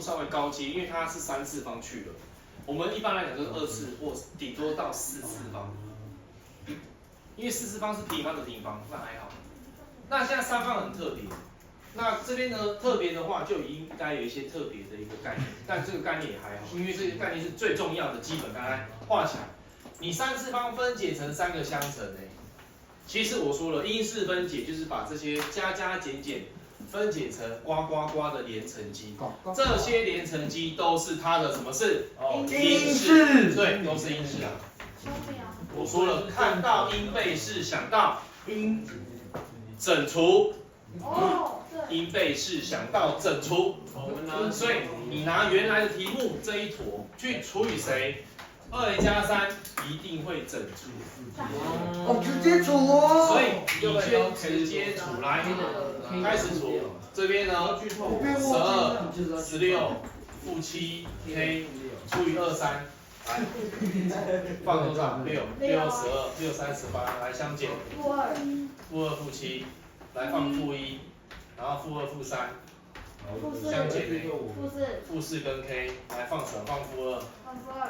稍微高阶，因为它是3次方去了。我们一般来讲就是2次或顶多到4次方，因为4次方是平方的平方，那还好。那现在3方很特别，那这边呢特别的话就应该有一些特别的一个概念，但这个概念也还好，因为这个概念是最重要的基本概念，画起来。你3次方分解成3个相乘其实我说了，因式分解就是把这些加加减减分解成呱呱呱的连乘积，这些连乘积都是它的什么式？因式，对，都是因式啊。我说了，看到因倍式想到因整除，因倍式想到整除，所以你拿原来的题目这一坨去除以谁？2a 加3一定会整除。直接除哦。所以你先直接除来，开始除。这边呢，12、16、负7 k 除以23，来，放多少？6、6、12、6、38，来相减。负2、负7，来放负1，然后负2、负3。相减负4跟 k 来放什么？放负2，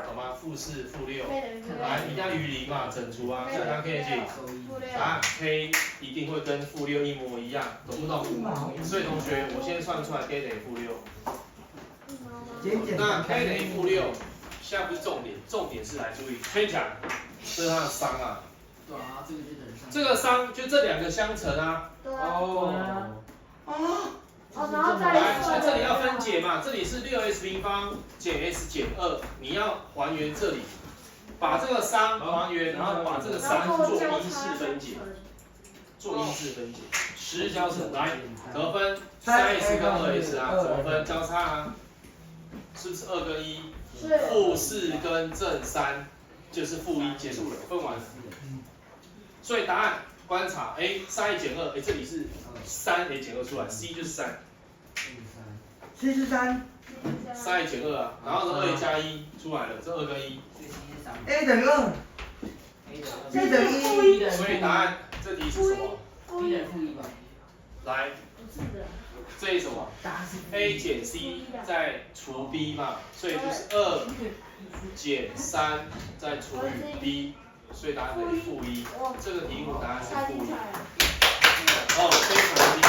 懂吗？负4、负6，来一定要余零嘛，整除啊，下当 k 的解，答案 k 一定会跟负6一模一样，懂不懂？所以同学，我先算出来 k 等于负6，那 k 等于负6，现在不是重点，重点是来注意圈起来，这是它的商啊。对啊，这个就等于这个商就这2个相乘啊。然后再来，所以这里要分解嘛，这里是6s 平方减 s 减2，你要还原这里，把这个商还原，然后把这个商做因式分解，做因式分解，10交乘来得分，3s 跟2s 啊，怎么分？交叉啊，是不是2跟1？负4跟正3就是负1，结束了，分完了。所以答案观察，3a 减2，这里是3a 减2出来 ，c 就是3。C 是3 3a 减2啊，然后呢2a 加1出来了，这2跟1 ，A 等于2 ，B 等于1，所以答案这题是什么？ 1等于负1吧。来，这里什么 ？a 减 c 再除 b 嘛，所以就是2减3再除以 b， 所以答案等于负1。这个题目答案是负1。非常厉害。